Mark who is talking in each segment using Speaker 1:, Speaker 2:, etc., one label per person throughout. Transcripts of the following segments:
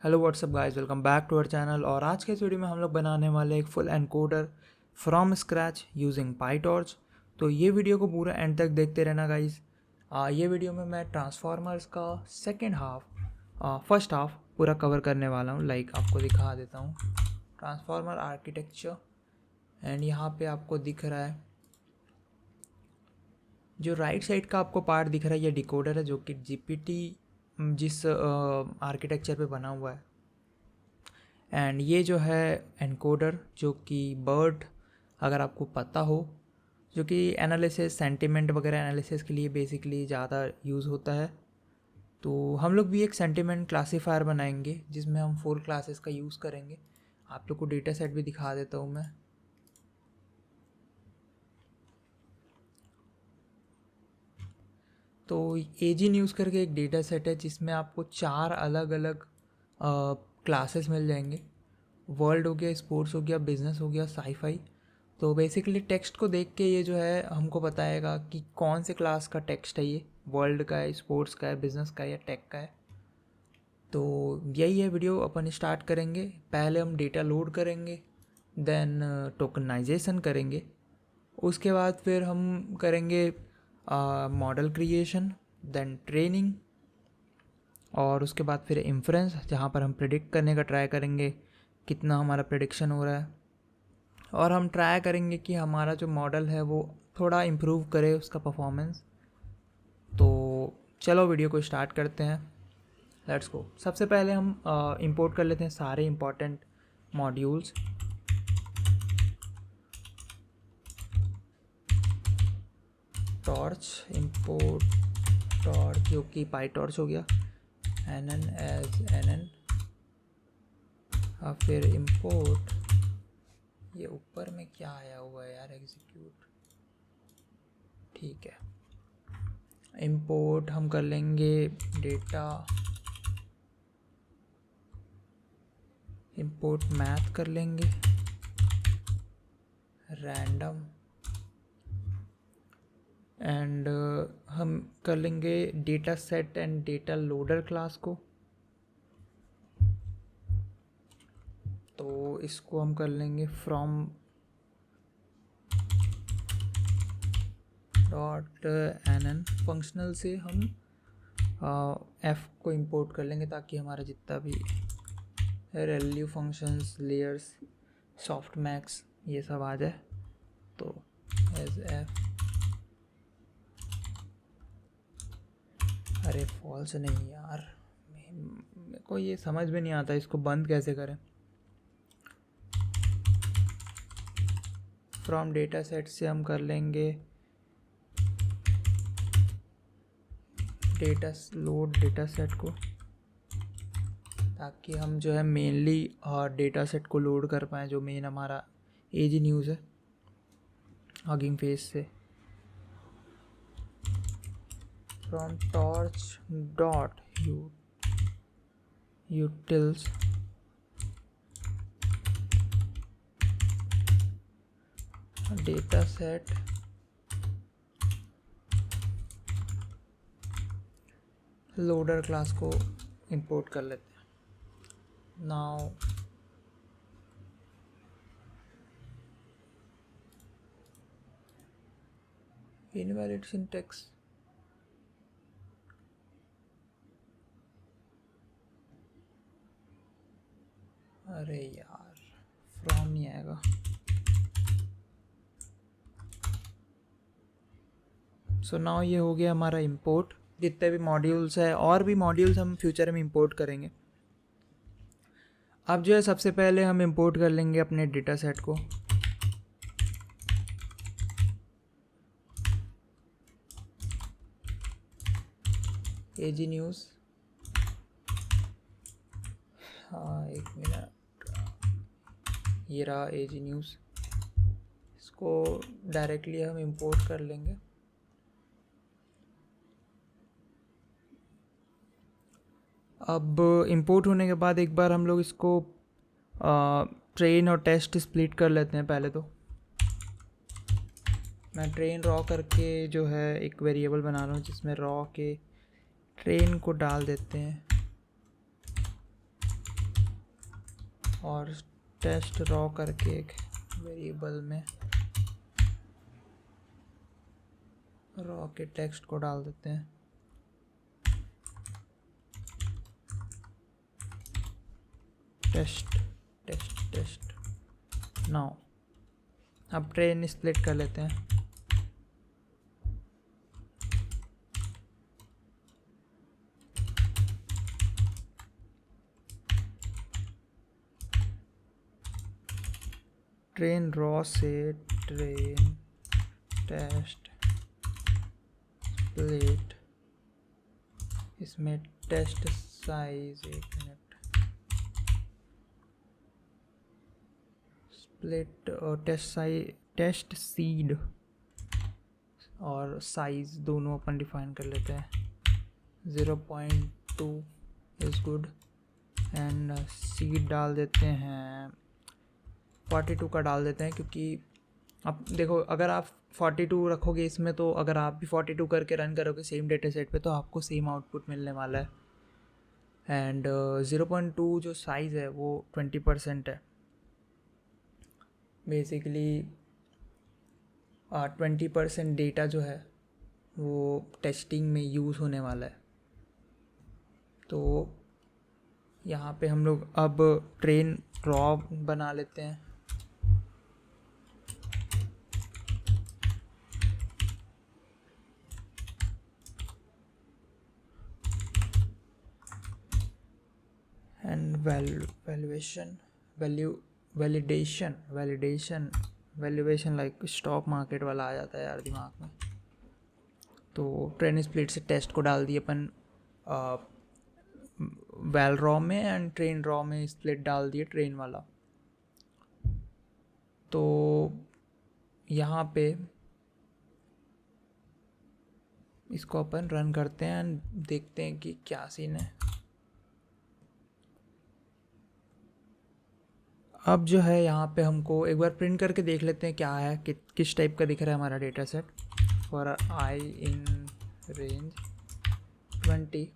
Speaker 1: Hello what's up guys, welcome back to our channel. और आज के इस वीडियो में हम लोग बनाने वाले एक full encoder from scratch using PyTorch. तो ये वीडियो को पूरा एंड तक देखते रहना गाइस। ये वीडियो में मैं ट्रांसफार्मर्स का फर्स्ट हाफ पूरा कवर करने वाला हूँ। आपको दिखा देता हूँ ट्रांसफार्मर आर्किटेक्चर। एंड यहाँ पे आपको दिख रहा है जो राइट साइड का आपको पार्ट दिख रहा है, ये डिकोडर है जो कि जीपीटी जिस आर्किटेक्चर पे बना हुआ है। एंड ये जो है एनकोडर जो कि बर्ड, अगर आपको पता हो, जो कि एनालिसिस सेंटिमेंट वगैरह एनालिसिस के लिए बेसिकली ज़्यादा यूज़ होता है। तो हम लोग भी एक सेंटिमेंट क्लासीफायर बनाएंगे जिसमें हम 4 क्लासेस का यूज़ करेंगे। आप लोग को डेटा सेट भी दिखा देता हूँ मैं। तो एजी न्यूज़ करके एक डेटा सेट है जिसमें आपको 4 अलग अलग क्लासेस मिल जाएंगे। वर्ल्ड हो गया, स्पोर्ट्स हो गया, बिजनेस हो गया, साईफाई। तो बेसिकली टेक्स्ट को देख के ये जो है हमको बताएगा कि कौन से क्लास का टेक्स्ट है, ये वर्ल्ड का है, स्पोर्ट्स का है, बिजनेस का है या टेक का है। तो यही है वीडियो, अपन स्टार्ट करेंगे। पहले हम डेटा लोड करेंगे, देन टोकनाइजेशन करेंगे, उसके बाद फिर हम करेंगे मॉडल क्रिएशन, देन ट्रेनिंग, और उसके बाद फिर इन्फ्रेंस जहाँ पर हम प्रिडिक्ट करने का ट्राई करेंगे कितना हमारा प्रिडिक्शन हो रहा है। और हम ट्राई करेंगे कि हमारा जो मॉडल है वो थोड़ा इम्प्रूव करे उसका परफॉर्मेंस। तो चलो वीडियो को स्टार्ट करते हैं, लेट्स गो। सबसे पहले हम इंपोर्ट कर लेते हैं सारे important modules. Torch import torch जो कि पाई टॉर्च हो गया, nn एज nn। और फिर इंपोर्ट, ये ऊपर में क्या आया हुआ है यार, एग्जीक्यूट, ठीक है। इंपोर्ट हम कर लेंगे डेटा, इंपोर्ट मैथ कर लेंगे, रैंडम, एंड हम कर लेंगे data set and data loader class को। तो इसको हम कर लेंगे फ्रॉम डॉट nn। फंक्शनल से हम f को इंपोर्ट कर लेंगे ताकि हमारा जितना भी ReLU functions, layers, soft max, ये सब आ जाए। तो एज f, अरे फॉल्स नहीं यार, मेरे को ये समझ में नहीं आता इसको बंद कैसे करें। फ्रॉम डेटा सेट से हम कर लेंगे लोड डेटा सेट को, ताकि हम जो है मेनली डेटा सेट को लोड कर पाएँ जो मेन हमारा एजी न्यूज़ है हगिंग फेस से। From torch dot utils data set loader class को इंपोर्ट कर लेते हैं। नाउ इनवैलिड सिंटेक्स, अरे यार फ्रॉम नहीं आएगा। सो नाउ ये हो गया हमारा इंपोर्ट। जितने भी मॉड्यूल्स है और भी मॉड्यूल्स हम फ्यूचर में इंपोर्ट करेंगे। अब जो है सबसे पहले हम इंपोर्ट कर लेंगे अपने डेटा सेट को। एजी न्यूज़, हाँ एक मिनट, ये रहा एजी न्यूज़। इसको डायरेक्टली हम इंपोर्ट कर लेंगे। अब इंपोर्ट होने के बाद एक बार हम लोग इसको ट्रेन और टेस्ट स्प्लिट कर लेते हैं। पहले तो मैं ट्रेन रॉ करके जो है एक वेरिएबल बना रहा हूँ जिसमें रॉ के ट्रेन को डाल देते हैं। और टेस्ट रॉ करके एक वेरिएबल में रॉ के टेक्स्ट को डाल देते हैं। Test test test. नाउ अब ट्रेन स्प्लिट कर लेते हैं। ट्रेन रॉ से ट्रेन टेस्ट स्प्लिट, इसमें टेस्ट साइज, एक मिनट, स्प्लिट और टेस्ट सीड और साइज दोनों अपन डिफाइन कर लेते हैं। 0.2 इज़ गुड एंड सीड डाल देते हैं 42 का डाल देते हैं, क्योंकि अब देखो अगर आप 42 रखोगे इसमें तो अगर आप भी 42 करके रन करोगे सेम डेटा सेट पे तो आपको सेम आउटपुट मिलने वाला है। एंड 0.2 जो साइज़ है वो 20% है। बेसिकली 20% डेटा जो है वो टेस्टिंग में यूज़ होने वाला है। तो यहाँ पे हम लोग अब ट्रेन रॉ बना लेते हैं। And valuation like stock market वाला आ जाता है यार दिमाग में। तो ट्रेन स्प्लिट से टेस्ट को डाल दिए अपन वैल रॉ में एंड ट्रेन रॉ में स्प्लिट डाल दिए ट्रेन वाला। तो यहाँ पे इसको अपन रन करते हैं एंड देखते हैं कि क्या सीन है। अब जो है यहाँ पे हमको एक बार प्रिंट करके देख लेते हैं क्या है, किस टाइप का दिख रहा है हमारा data set. For I in range 20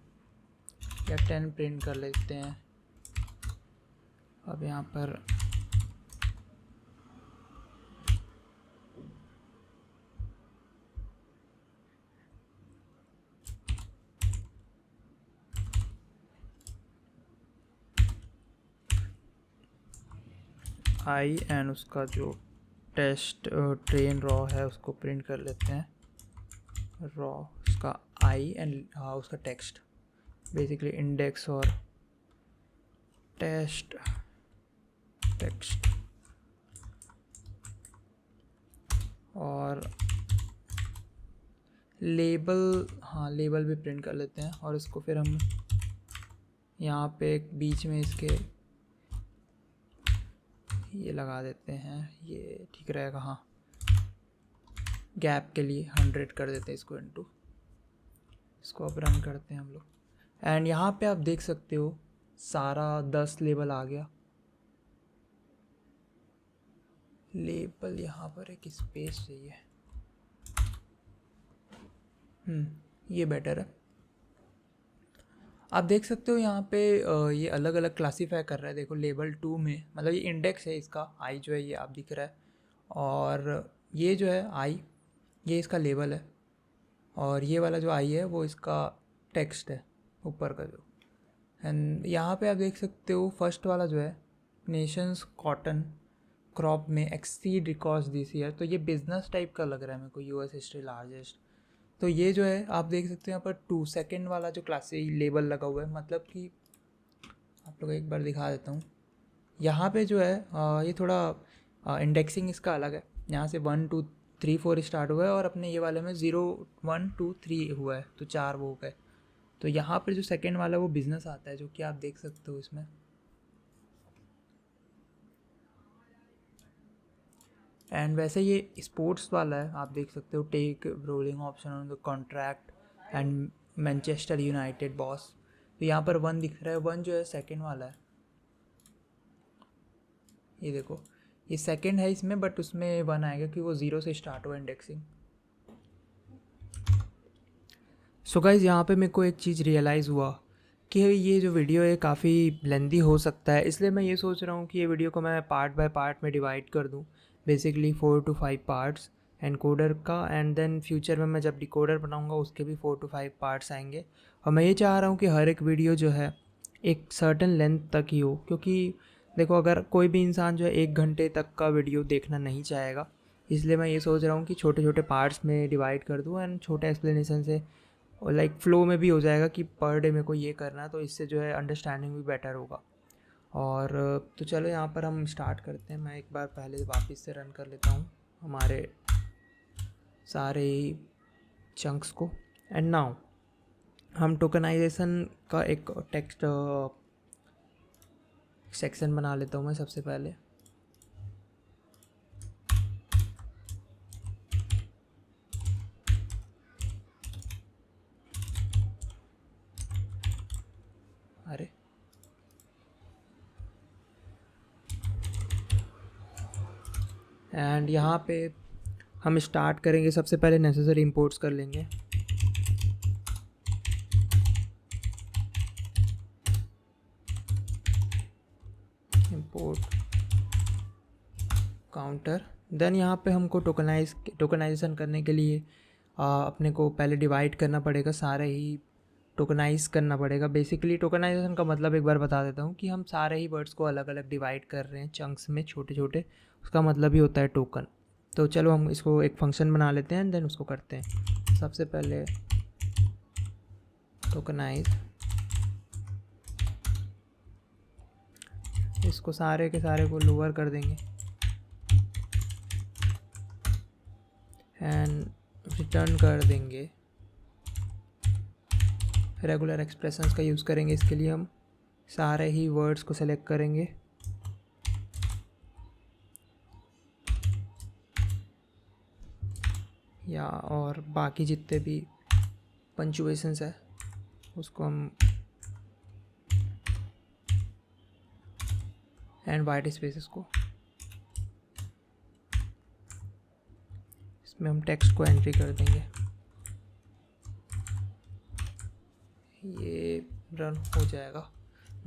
Speaker 1: या 10 प्रिंट कर लेते हैं। अब यहाँ पर आई एंड उसका जो टेस्ट ट्रेन रॉ है उसको प्रिंट कर लेते हैं। रॉ उसका आई एंड उसका टेक्स्ट, बेसिकली इंडेक्स और टेस्ट टेक्स्ट, और लेबल, हाँ लेबल भी प्रिंट कर लेते हैं। और इसको फिर हम यहाँ पे एक बीच में इसके ये लगा देते हैं, ये ठीक रहेगा। हाँ गैप के लिए 100 कर देते हैं इसको इनटू। इसको अब रन करते हैं हम लोग एंड यहाँ पे आप देख सकते हो सारा 10 लेबल आ गया। लेबल यहाँ पर एक स्पेस चाहिए, ये बेटर है। आप देख सकते हो यहाँ पे ये अलग अलग क्लासीफाई कर रहा है। देखो लेबल 2 में मतलब ये इंडेक्स है इसका, आई जो है ये आप दिख रहा है, और ये जो है आई ये इसका लेबल है, और ये वाला जो आई है वो इसका टेक्स्ट है ऊपर का जो। एंड यहाँ पे आप देख सकते हो फर्स्ट वाला जो है नेशंस कॉटन क्रॉप में एक्सीड रिकॉर्ड्स दिस ईयर, तो ये बिजनेस टाइप का लग रहा है मेरे को, यूएस हिस्ट्री लार्जेस्ट। तो ये जो है आप देख सकते हैं यहाँ पर 2 सेकेंड वाला जो क्लासी लेबल लगा हुआ है, मतलब कि आप लोग एक बार दिखा देता हूँ। यहाँ पे जो है ये थोड़ा इंडेक्सिंग इसका अलग है। यहाँ से 1 2 3 4 स्टार्ट हुआ है और अपने ये वाले में 0 1 2 3 हुआ है, तो 4 वो हो गए। तो यहाँ पर जो सेकेंड वाला वो बिजनेस आता है, जो कि आप देख सकते हो इसमें। एंड वैसे ये स्पोर्ट्स वाला है, आप देख सकते हो take rolling option on the contract and Manchester United boss. तो यहाँ पर 1 दिख रहा है, 1 जो है सेकंड वाला है। ये देखो ये सेकंड है इसमें, बट उसमें 1 आएगा कि वो 0 से स्टार्ट हुआ इंडेक्सिंग। सो गाइज यहाँ पे मेरे को एक चीज़ रियलाइज़ हुआ कि ये जो वीडियो है काफ़ी लेंदी हो सकता है, इसलिए मैं ये सोच रहा हूँ कि ये वीडियो को मैं पार्ट बाय पार्ट में डिवाइड कर दूँ, बेसिकली 4 to 5 पार्ट्स एनकोडर का, एंड देन फ्यूचर में मैं जब डिकोडर बनाऊँगा उसके भी 4 to 5 पार्ट्स आएंगे। और मैं ये चाह रहा हूँ कि हर एक वीडियो जो है एक सर्टेन लेंथ तक ही हो, क्योंकि देखो अगर कोई भी इंसान जो है 1 घंटे तक का वीडियो देखना नहीं चाहेगा, इसलिए मैं ये सोच रहा हूँ कि छोटे छोटे पार्ट्स में डिवाइड कर दूँ एंड छोटे एक्सप्लेनेशन से, और लाइक फ्लो में भी हो जाएगा कि पर डे मेरे को ये करना है, तो इससे जो है अंडरस्टैंडिंग भी बेटर होगा। और तो चलो यहाँ पर हम स्टार्ट करते हैं। मैं एक बार पहले वापस से रन कर लेता हूँ हमारे सारे ही चंक्स को। एंड नाउ हम टोकनाइजेशन का एक टेक्स्ट सेक्शन बना लेता हूँ मैं सबसे पहले। अरे एंड यहाँ पे हम स्टार्ट करेंगे, सबसे पहले नेसेसरी इंपोर्ट्स कर लेंगे। इंपोर्ट काउंटर, देन यहाँ पे हमको टोकनाइजेशन करने के लिए अपने को पहले डिवाइड करना पड़ेगा, सारे ही टोकनाइज करना पड़ेगा। बेसिकली टोकनाइजेशन का मतलब एक बार बता देता हूँ कि हम सारे ही वर्ड्स को अलग अलग डिवाइड कर रहे हैं चंक्स में, छोटे छोटे, उसका मतलब ही होता है टोकन। तो चलो हम इसको एक फंक्शन बना लेते हैं, देन उसको करते हैं। सबसे पहले टोकनाइज, इसको सारे के सारे को लोअर कर देंगे एंड रिटर्न कर देंगे। रेगुलर एक्सप्रेशंस का यूज़ करेंगे, इसके लिए हम सारे ही वर्ड्स को सेलेक्ट करेंगे या और बाकी जितने भी पंचुएशंस है उसको हम एंड वाइट स्पेसेस को, इसमें हम टेक्स्ट को एंट्री कर देंगे। ये रन हो जाएगा।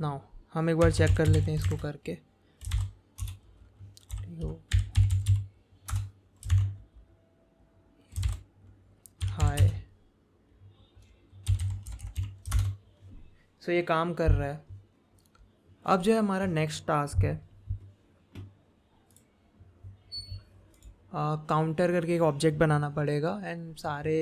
Speaker 1: नाउ हम एक बार चेक कर लेते हैं इसको करके। हाय, सो ये काम कर रहा है। अब जो है हमारा नेक्स्ट टास्क है काउंटर करके एक ऑब्जेक्ट बनाना पड़ेगा एंड सारे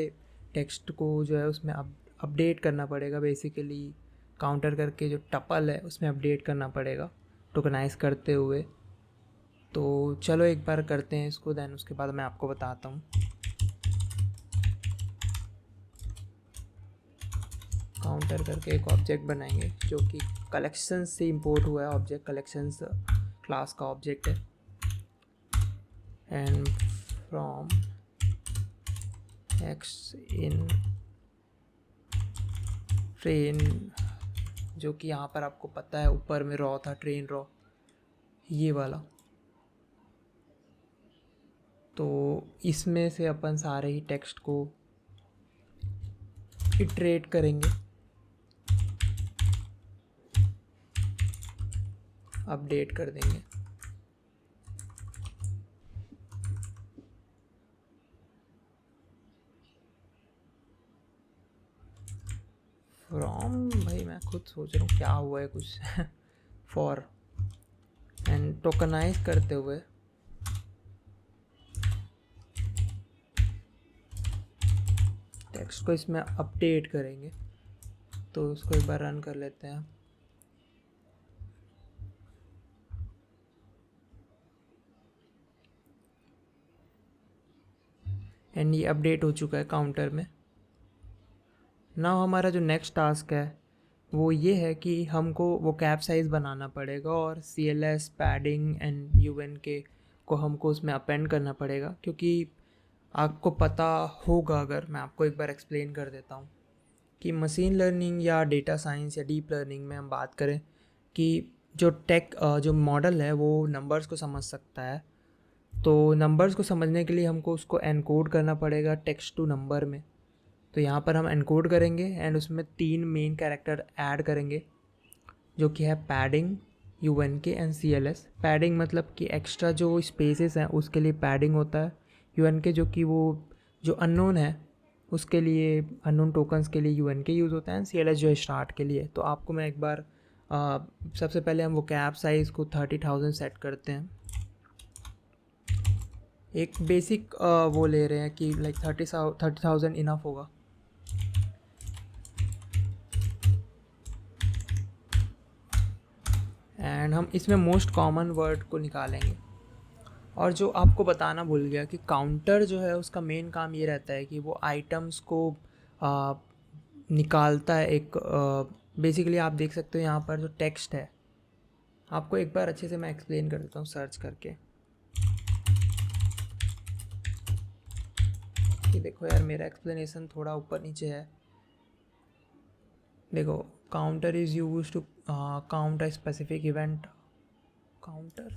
Speaker 1: टेक्स्ट को जो है उसमें अपडेट करना पड़ेगा। बेसिकली काउंटर करके जो टपल है उसमें अपडेट करना पड़ेगा टोकनाइज करते हुए। तो चलो एक बार करते हैं इसको, देन उसके बाद मैं आपको बताता हूँ। काउंटर करके एक ऑब्जेक्ट बनाएंगे जो कि कलेक्शंस से इंपोर्ट हुआ है, ऑब्जेक्ट कलेक्शंस क्लास का ऑब्जेक्ट है। And from x in train, जो कि यहाँ पर आपको पता है ऊपर में रॉ था, ट्रेन रॉ ये वाला। तो इसमें से अपन सारे ही टेक्स्ट को इटरेट करेंगे, अपडेट कर देंगे। फ्रॉम, भाई मैं खुद सोच रहा हूँ क्या हुआ है कुछ फॉर एंड टोकनाइज करते हुए टेक्स्ट को इसमें अपडेट करेंगे। तो उसको एक बार रन कर लेते हैं। एंड ये अपडेट हो चुका है काउंटर में। नाउ हमारा जो नेक्स्ट टास्क है वो ये है कि हमको वो कैप साइज़ बनाना पड़ेगा और CLS पैडिंग एंड UNK को हमको उसमें अपेंड करना पड़ेगा। क्योंकि आपको पता होगा, अगर मैं आपको एक बार एक्सप्लेन कर देता हूँ कि मशीन लर्निंग या डेटा साइंस या डीप लर्निंग में हम बात करें कि जो मॉडल है वो नंबर्स को समझ सकता है। तो नंबर्स को समझने के लिए हमको उसको एनकोड करना पड़ेगा टेक्स्ट टू नंबर में। तो यहाँ पर हम एनकोड करेंगे एंड उसमें 3 मेन कैरेक्टर ऐड करेंगे, जो कि है padding, UNK and CLS। Padding मतलब कि एक्स्ट्रा जो स्पेसेस हैं उसके लिए पैडिंग होता है, UNK जो कि वो जो अननोन है उसके लिए, अननोन टोकन्स के लिए UNK यूज़ होता है, एंड CLS जो है स्टार्ट के लिए। तो आपको मैं एक बार सबसे पहले हम वो कैप साइज़ को 30,000 सेट करते हैं। एक बेसिक वो ले रहे हैं कि लाइक 30,000 इनफ होगा। एंड हम इसमें मोस्ट कॉमन वर्ड को निकालेंगे। और जो आपको बताना भूल गया कि काउंटर जो है उसका मेन काम ये रहता है कि वो आइटम्स को निकालता है। एक बेसिकली आप देख सकते हो यहाँ पर जो टेक्स्ट है, आपको एक बार अच्छे से मैं एक्सप्लेन कर देता हूँ सर्च करके। कि देखो यार मेरा एक्सप्लेनेशन थोड़ा ऊपर नीचे है। देखो, counter is use to count a specific event. Counter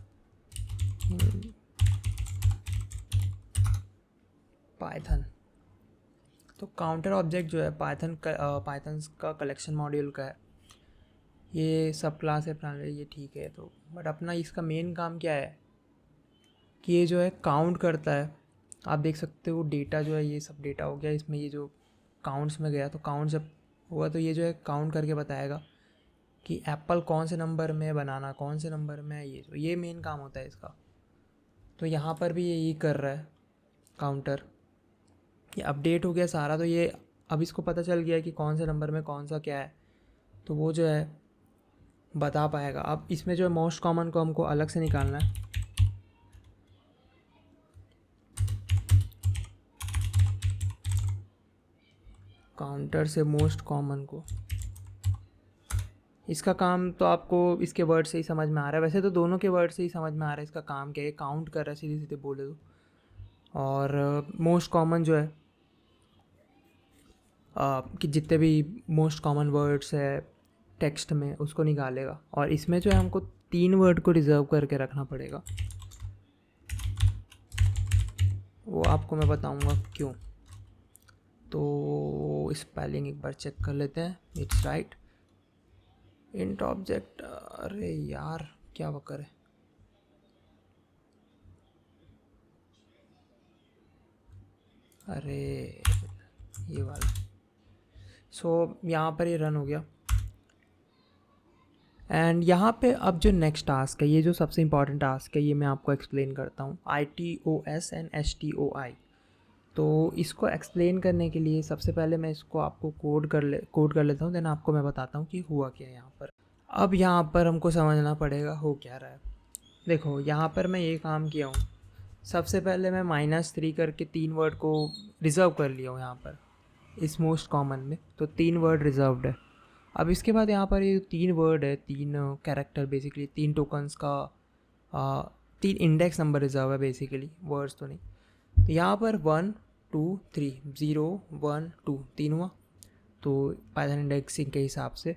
Speaker 1: Python. तो काउंटर ऑब्जेक्ट जो है पाइथन का कलेक्शन मॉड्यूल का है। ये सब क्लास है प्राइमरी, ये ठीक है। तो बट अपना इसका मेन काम क्या है कि ये जो है काउंट करता है। आप देख सकते हो डेटा जो है, ये सब डेटा हो गया इसमें, ये जो काउंट्स में गया तो काउंट जब हुआ तो ये जो है काउंट करके बताएगा कि एप्पल कौन से नंबर में, बनाना कौन से नंबर में है। ये मेन काम होता है इसका। तो यहाँ पर भी यही कर रहा है काउंटर। ये अपडेट हो गया सारा, तो ये अब इसको पता चल गया कि कौन से नंबर में कौन सा क्या है, तो वो जो है बता पाएगा। अब इसमें जो है मोस्ट कॉमन को हमको अलग से निकालना है। काउंटर से मोस्ट कॉमन को, इसका काम तो आपको इसके वर्ड से ही समझ में आ रहा है। वैसे तो दोनों के वर्ड से ही समझ में आ रहा है इसका काम क्या है। काउंट कर रहा है सीधे सीधे बोले तो। और मोस्ट कॉमन जो है कि जितने भी मोस्ट कॉमन वर्ड्स है टेक्स्ट में उसको निकालेगा। और इसमें जो है हमको 3 वर्ड को रिजर्व करके रखना पड़ेगा, वो आपको मैं बताऊंगा क्यों। तो स्पेलिंग एक बार चेक कर लेते हैं। It's right. इंट ऑब्जेक्ट, अरे यार क्या वकर है। अरे ये वाला। सो यहाँ पर ये रन हो गया। एंड यहाँ पे अब जो नेक्स्ट टास्क है, ये जो सबसे इम्पॉर्टेंट टास्क है, ये मैं आपको एक्सप्लेन करता हूँ। ITOS and STOI। तो इसको एक्सप्लेन करने के लिए सबसे पहले मैं इसको आपको कोड कर लेता हूँ, देन आपको मैं बताता हूँ कि हुआ क्या है यहाँ पर। अब यहाँ पर हमको समझना पड़ेगा हो क्या रहा है। देखो यहाँ पर मैं ये काम किया हूँ, सबसे पहले मैं -3 करके 3 वर्ड को रिज़र्व कर लिया हूँ यहाँ पर इस मोस्ट कॉमन में। तो 3 वर्ड रिजर्व्ड है। अब इसके बाद यहाँ पर ये 3 वर्ड है, 3 कैरेक्टर, बेसिकली 3 टोकन्स का 3 इंडेक्स नंबर रिजर्व है बेसिकली, वर्ड्स तो नहीं। तो यहाँ पर 1 2 3 0 1 2 3 हुआ, तो पाइथन इंडेक्सिंग के हिसाब से।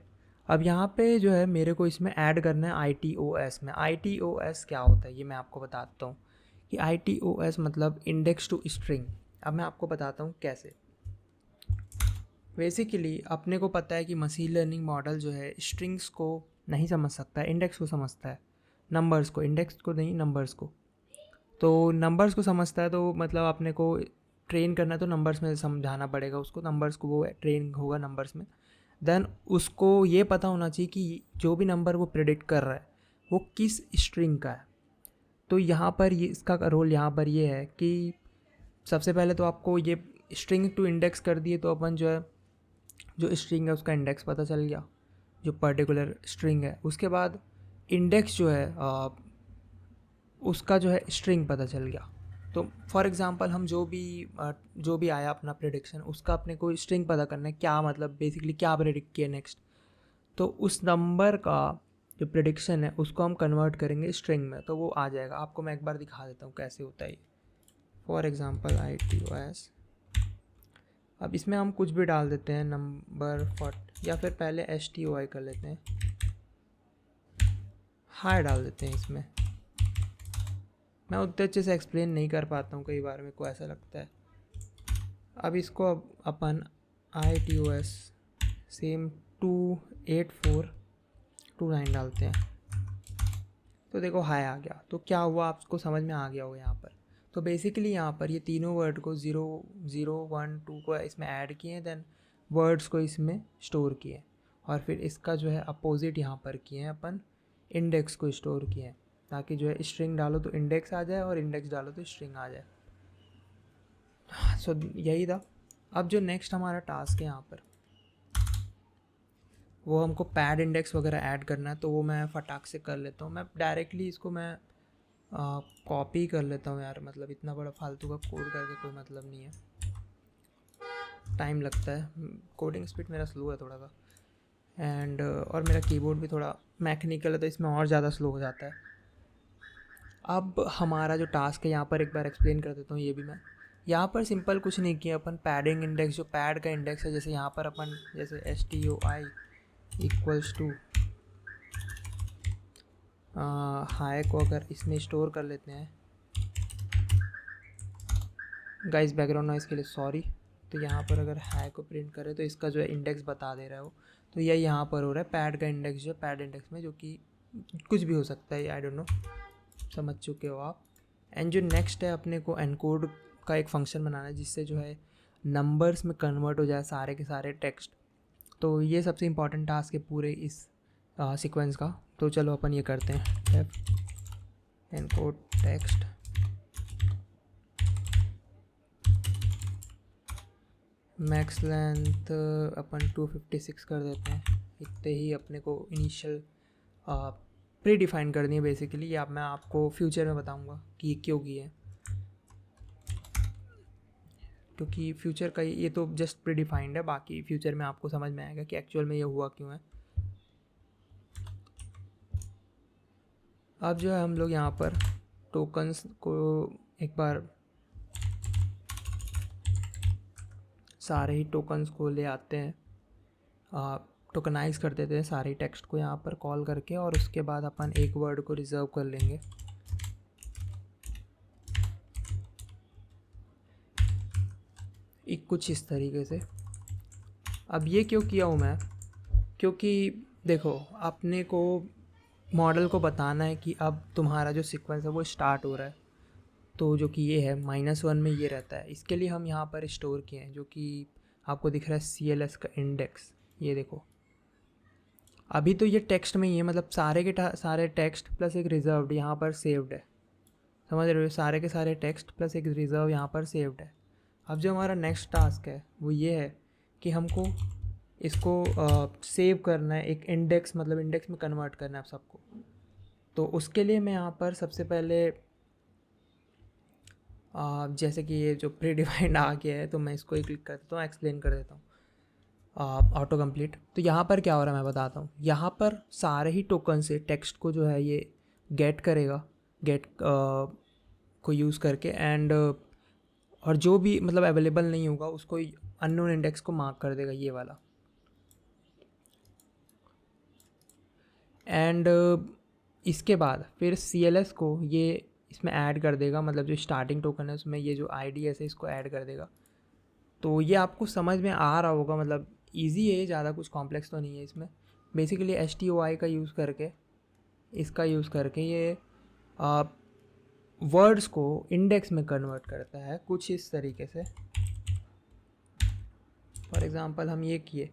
Speaker 1: अब यहाँ पे जो है मेरे को इसमें ऐड करना है ITOS में। ITOS क्या होता है ये मैं आपको बताता हूँ कि ITOS मतलब इंडेक्स टू स्ट्रिंग। अब मैं आपको बताता हूँ कैसे। बेसिकली अपने को पता है कि मशीन लर्निंग मॉडल जो है स्ट्रिंग्स को नहीं समझ सकता है, इंडेक्स को समझता है, नंबर्स को, इंडेक्स को नहीं नंबर्स को। तो नंबर्स को समझता है, तो मतलब अपने को ट्रेन करना है तो नंबर्स में समझाना पड़ेगा उसको, नंबर्स को वो ट्रेन होगा नंबर्स में। देन उसको ये पता होना चाहिए कि जो भी नंबर वो प्रेडिक्ट कर रहा है वो किस स्ट्रिंग का है। तो यहाँ पर ये इसका रोल यहाँ पर ये है कि सबसे पहले तो आपको ये स्ट्रिंग टू इंडेक्स कर दिए, तो अपन जो है जो स्ट्रिंग है उसका इंडेक्स पता चल गया, जो पर्टिकुलर स्ट्रिंग है। उसके बाद इंडेक्स जो है उसका जो है स्ट्रिंग पता चल गया। तो फॉर एग्ज़ाम्पल हम जो भी आया अपना प्रेडिक्शन, उसका अपने को स्ट्रिंग पता करना है, क्या मतलब बेसिकली क्या प्रेडिक्ट किया नेक्स्ट। तो उस नंबर का जो प्रेडिक्शन है उसको हम कन्वर्ट करेंगे स्ट्रिंग में, तो वो आ जाएगा। आपको मैं एक बार दिखा देता हूँ कैसे होता है। फॉर एग्ज़ाम्पल ITOS, अब इसमें हम कुछ भी डाल देते हैं, नंबर 40, या फिर पहले STOI कर लेते हैं, हाई डाल देते हैं इसमें। मैं उतने अच्छे से एक्सप्लेन नहीं कर पाता हूँ, कई बार मेरे को ऐसा लगता है। अब इसको अपन ITOS सेम 28429 डालते हैं तो देखो हाई आ गया। तो क्या हुआ, आपको समझ में आ गया हो यहाँ पर। तो बेसिकली यहाँ पर ये तीनों वर्ड को 0 0 1 2 को इसमें ऐड किए, देन वर्ड्स को इसमें स्टोर किए, और फिर इसका जो है अपोजिट यहाँ पर किए हैं अपन, इंडेक्स को स्टोर किए हैं, ताकि जो है स्ट्रिंग डालो तो इंडेक्स आ जाए और इंडेक्स डालो तो स्ट्रिंग आ जाए। सो यही था। अब जो नेक्स्ट हमारा टास्क है यहाँ पर, वो हमको पैड इंडेक्स वगैरह ऐड करना है। तो वो मैं फटाक से कर लेता हूँ, मैं डायरेक्टली इसको मैं कॉपी कर लेता हूँ यार, मतलब इतना बड़ा फालतू का कोड करके कोई मतलब नहीं है, टाइम लगता है, कोडिंग स्पीड मेरा स्लो है थोड़ा सा, एंड और मेरा कीबोर्ड भी थोड़ा मैकेनिकल है तो इसमें और ज़्यादा स्लो हो जाता है। अब हमारा जो टास्क है यहाँ पर एक बार एक्सप्लेन कर देता हूँ ये भी मैं। यहाँ पर सिंपल कुछ नहीं किया अपन, पैडिंग इंडेक्स जो पैड का इंडेक्स है, जैसे यहाँ पर अपन जैसे STOI इक्वल्स टू हाई को अगर इसमें स्टोर कर लेते हैं, गाइस बैकग्राउंड नॉइज़ के लिए सॉरी। तो यहाँ पर अगर हाई को प्रिंट करें तो इसका जो है इंडेक्स बता दे रहा है वो, तो यह यहाँ पर हो रहा है पैड का इंडेक्स, जो है पैड इंडेक्स में, जो कि कुछ भी हो सकता है, आई डोंट नो, समझ चुके हो आप। एंड जो नेक्स्ट है, अपने को एनकोड का एक फंक्शन बनाना है जिससे जो है नंबर्स में कन्वर्ट हो जाए सारे के सारे टेक्स्ट। तो ये सबसे इम्पॉर्टेंट टास्क है पूरे इस सीक्वेंस का। तो चलो अपन ये करते हैं, एनकोड टेक्स्ट मैक्स लेंथ अपन 256 कर देते हैं। इतने ही अपने को इनिशियल प्री डिफाइन करनी है बेसिकली, या मैं आपको फ्यूचर में बताऊंगा कि ये क्यों की है, क्योंकि फ्यूचर का ये तो जस्ट प्री डिफाइंड है, बाकी फ्यूचर में आपको समझ में आएगा कि एक्चुअल में ये हुआ क्यों है। अब जो है हम लोग यहाँ पर टोकन्स को एक बार सारे ही टोकन्स को ले आते हैं, टोकनाइज कर देते हैं सारे टेक्स्ट को यहाँ पर कॉल करके, और उसके बाद अपन एक वर्ड को रिजर्व कर लेंगे। एक कुछ इस तरीके से। अब ये क्यों किया हूँ मैं, क्योंकि देखो अपने को मॉडल को बताना है कि अब तुम्हारा जो सीक्वेंस है वो स्टार्ट हो रहा है, तो जो कि ये है -1 में ये रहता है, इसके लिए हम यहाँ पर स्टोर किए हैं, जो कि आपको दिख रहा है CLS का इंडेक्स। ये देखो अभी तो ये टेक्स्ट में ही है, मतलब सारे के सारे टेक्स्ट प्लस एक रिजर्व्ड यहाँ पर सेव्ड है, समझ रहे हो, सारे के सारे टेक्स्ट प्लस एक रिजर्व यहाँ पर सेव्ड है। अब जो हमारा नेक्स्ट टास्क है वो ये है कि हमको इसको सेव करना है, एक इंडेक्स, मतलब इंडेक्स में कन्वर्ट करना है आप सबको। तो उसके लिए मैं यहाँ पर सबसे पहले जैसे कि ये जो प्री डिफाइंड आ गया है, तो मैं इसको ही क्लिक कर देता हूँ, एक्सप्लेन कर देता हूँ, ऑटो कंप्लीट। तो यहाँ पर क्या हो रहा है मैं बताता हूँ। यहाँ पर सारे ही टोकन से टेक्स्ट को जो है ये गेट करेगा, गेट को यूज़ करके, एंड और जो भी मतलब अवेलेबल नहीं होगा उसको अननोन इंडेक्स को मार्क कर देगा, ये वाला। एंड इसके बाद फिर CLS को ये इसमें ऐड कर देगा, मतलब जो स्टार्टिंग टोकन है उसमें ये जो IDS है इसको ऐड कर देगा। तो ये आपको समझ में आ रहा होगा, मतलब इजी है, ज़्यादा कुछ कॉम्प्लेक्स तो नहीं है इसमें। बेसिकली STOI का यूज़ करके, इसका यूज़ करके ये वर्ड्स को इंडेक्स में कन्वर्ट करता है कुछ इस तरीके से। फॉर एग्ज़ाम्पल हम ये किए,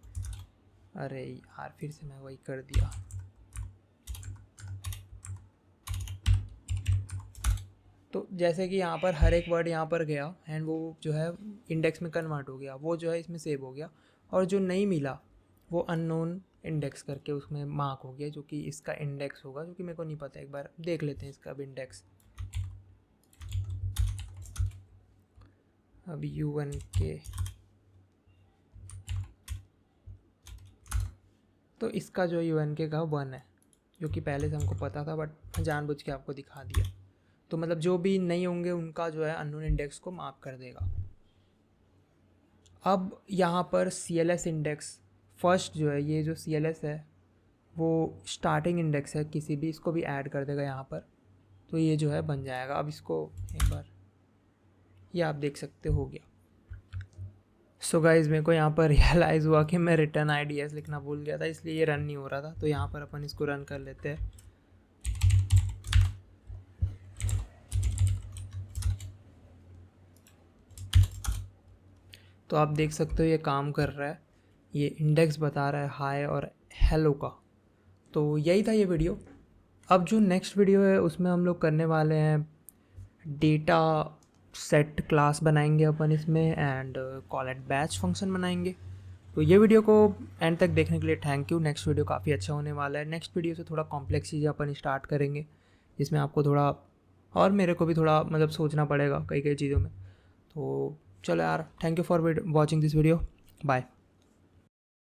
Speaker 1: अरे यार फिर से मैं वही कर दिया। तो जैसे कि यहाँ पर हर एक वर्ड यहाँ पर गया एंड वो जो है इंडेक्स में कन्वर्ट हो गया, वो जो है इसमें सेव हो गया, और जो नहीं मिला वो अननोन इंडेक्स करके उसमें मार्क हो गया, जो कि इसका इंडेक्स होगा, जो कि मेरे को नहीं पता, एक बार देख लेते हैं इसका अब इंडेक्स। अब UNK, तो इसका जो UNK का 1 है, जो कि पहले से हमको पता था, बट जानबूझ के आपको दिखा दिया। तो मतलब जो भी नहीं होंगे उनका जो है अननोन इंडेक्स को मार्क कर देगा। अब यहाँ पर CLS इंडेक्स फर्स्ट जो है, ये जो CLS है वो स्टार्टिंग इंडेक्स है किसी भी, इसको भी ऐड कर देगा यहाँ पर, तो ये जो है बन जाएगा। अब इसको एक बार ये आप देख सकते हो गया। सो गाइज मेरे को यहाँ पर रियलाइज़ हुआ कि मैं रिटर्न आईडीएस लिखना भूल गया था, इसलिए ये रन नहीं हो रहा था। तो यहाँ पर अपन इसको रन कर लेते हैं। तो आप देख सकते हो ये काम कर रहा है, ये इंडेक्स बता रहा है हाय और हेलो का। तो यही था ये वीडियो। अब जो नेक्स्ट वीडियो है उसमें हम लोग करने वाले हैं डेटा सेट क्लास बनाएंगे अपन इसमें, and call at batch function बनाएंगे। तो ये वीडियो को एंड तक देखने के लिए थैंक यू। नेक्स्ट वीडियो काफ़ी अच्छा होने वाला है। नेक्स्ट वीडियो से थोड़ा कॉम्प्लेक्स चीज़ें अपन स्टार्ट करेंगे, जिसमें आपको थोड़ा और मेरे को भी थोड़ा मतलब सोचना पड़ेगा कई कई चीज़ों में। तो चलो यार, thank you for watching this video, bye.